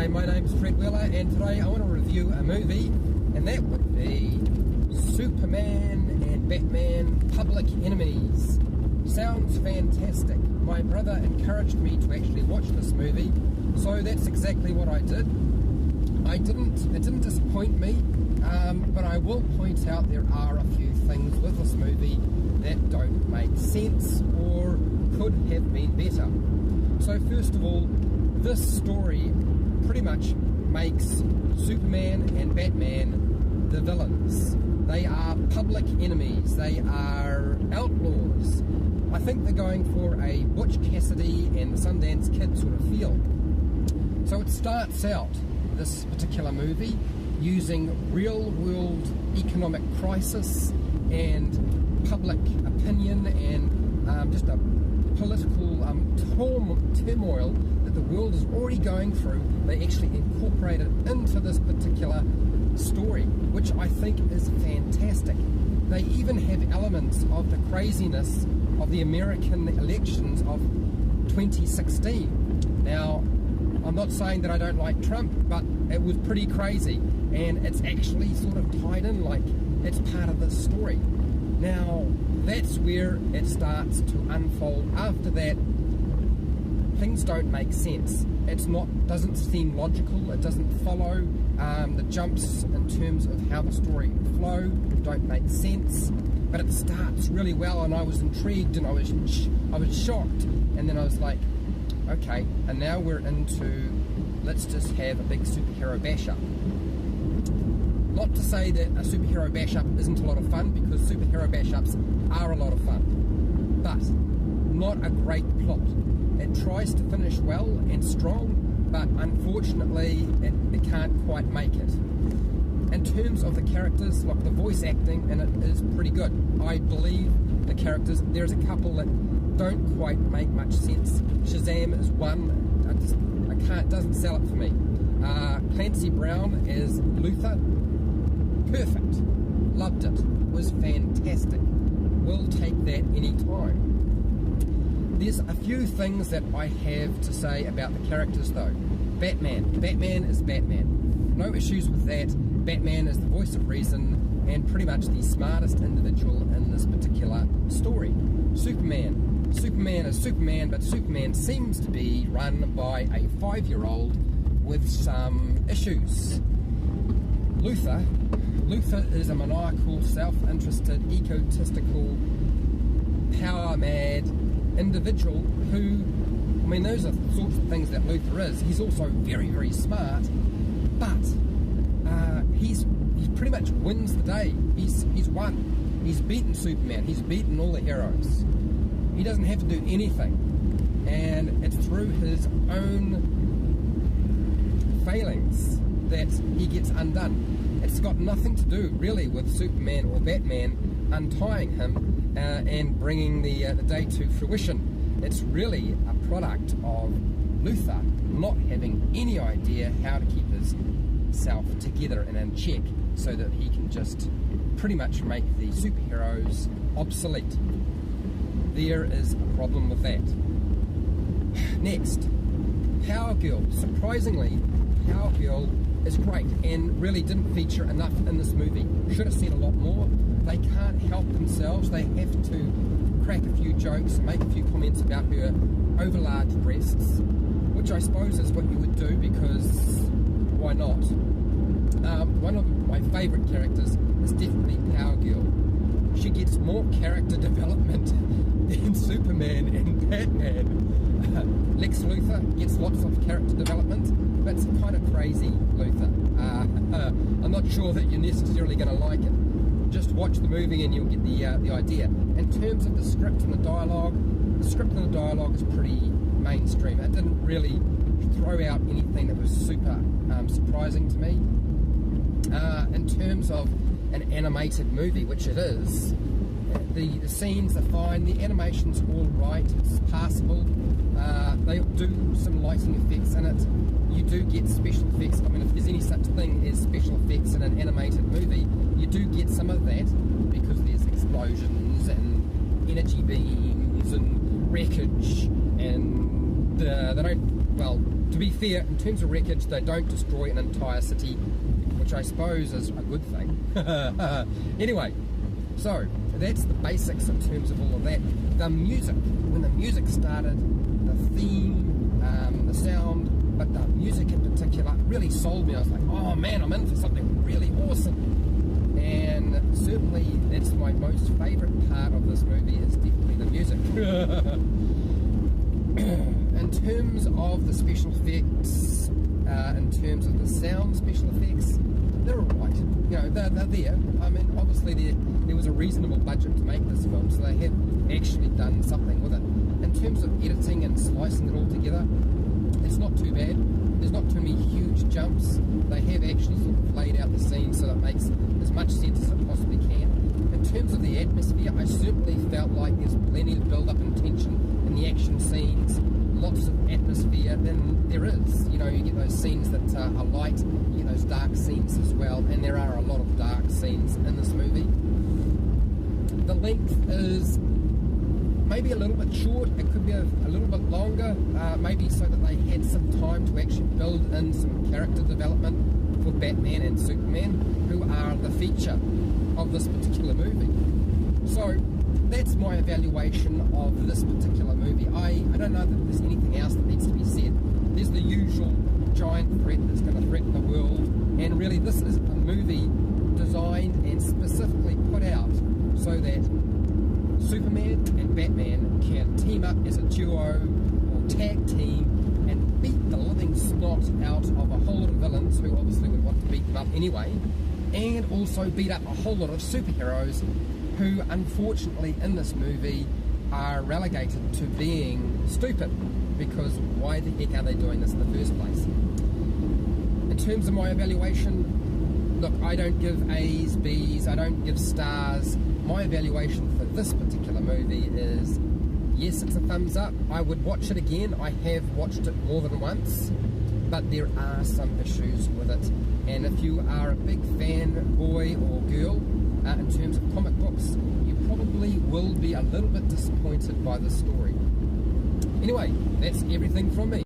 Hi, my name's Fred Weller, and today I want to review a movie, and that would be Superman and Batman Public Enemies. Sounds fantastic. My brother encouraged me to actually watch this movie, so that's exactly what I did. It didn't disappoint me, but I will point out there are a few things with this movie that don't make sense or could have been better. So first of all, this story pretty much makes Superman and Batman the villains. They are public enemies. They are outlaws. I think they're going for a Butch Cassidy and the Sundance Kid sort of feel. So it starts out, this particular movie, using real-world economic crisis and public opinion and just a political turmoil that the world is already going through. They actually incorporate it into this particular story, which I think is fantastic. They even have elements of the craziness of the American elections of 2016. Now, I'm not saying that I don't like Trump, but it was pretty crazy, and it's actually sort of tied in like it's part of the story. Now, that's where it starts to unfold. After that, things don't make sense. Doesn't seem logical. It doesn't follow. The jumps in terms of how the story flow don't make sense. But it starts really well, and I was intrigued, and I was shocked, and then I was like, okay, and now we're into, let's just have a big superhero bash-up. Not to say that a superhero bash-up isn't a lot of fun, because superhero bash-ups are a lot of fun, but not a great plot. It tries to finish well and strong, but unfortunately it can't quite make it. In terms of the characters, like the voice acting in it is pretty good. I believe the characters, there's a couple that don't quite make much sense. Shazam is one, doesn't sell it for me. Clancy Brown as Luthor, perfect, loved it, was fantastic, will take that any time. There's a few things that I have to say about the characters though. Batman is Batman, no issues with that. Batman is the voice of reason and pretty much the smartest individual in this particular story. Superman is Superman, but Superman seems to be run by a 5-year-old with some issues. Luthor is a maniacal, self-interested, egotistical, power-mad individual who, I mean, those are the sorts of things that Luthor is. He's also very, very smart, but he's pretty much wins the day. He's won. He's beaten Superman. He's beaten all the heroes. He doesn't have to do anything, and it's through his own failings that he gets undone. It's got nothing to do really with Superman or Batman untying him and bringing the day to fruition. It's really a product of Luthor not having any idea how to keep himself together and in check, so that he can just pretty much make the superheroes obsolete. There is a problem with that. Next, Power Girl. Surprisingly, Power Girl is great and really didn't feature enough in this movie. Should have seen a lot more. They can't help themselves. They have to crack a few jokes and make a few comments about her overlarge breasts, which I suppose is what you would do, because why not? One of my favourite characters is definitely Power Girl. She gets more character development than Superman and Batman. Lex Luthor gets lots of character development, but it's kind of crazy Luthor. I'm not sure that you're necessarily going to like it. Just watch the movie and you'll get the idea. In terms of the script and the dialogue is pretty mainstream. It didn't really throw out anything that was super surprising to me. In terms of an animated movie, which it is, the scenes are fine, the animation's all right, it's passable. They do some lighting effects in it. You do get special effects. I mean, if there's any such thing as special effects in an animated movie, you do get some of that, because there's explosions and energy beams and wreckage, and they don't well, to be fair, in terms of wreckage, they don't destroy an entire city, which I suppose is a good thing. Anyway, so that's the basics in terms of all of that. The music, when the music started, the theme, the sound, but the music in particular really sold me. I was like, oh man, I'm in for something really awesome. And certainly that's my most favourite part of this movie, is definitely the music. In terms of the special effects, in terms of the sound special effects, they're alright. You know, they're there. I mean, obviously there was a reasonable budget to make this film, so they have actually done something with it. In terms of editing and slicing it all together, it's not too bad. There's not too many huge jumps. They have actually sort of laid out the scene so that it makes as much sense as it possibly can. In terms of the atmosphere, I certainly felt like there's plenty of build-up and tension in the action scenes, lots of atmosphere. Then there is, you know, you get those scenes that are light, you get those dark scenes as well, and there are a lot of dark scenes in this movie. The length is maybe a little bit short. It could be a little bit longer, maybe so that they had some time to actually build in some character development for Batman and Superman, who are the feature of this particular movie. So that's my evaluation of this particular movie. I don't know that there's anything else that needs to be said. There's the usual giant threat that's going to threaten the world, and really this is a movie designed and specifically put out so that Superman and Batman can team up as a duo or tag team and beat the living snot out of a whole lot of villains who obviously would want to beat them up anyway, and also beat up a whole lot of superheroes who unfortunately in this movie are relegated to being stupid, because why the heck are they doing this in the first place? In terms of my evaluation, look, I don't give A's, B's, I don't give stars. My evaluation for this particular movie is, yes, it's a thumbs up. I would watch it again. I have watched it more than once, but there are some issues with it. And if you are a big fan, boy or girl, in terms of comic books, you probably will be a little bit disappointed by the story. Anyway, that's everything from me.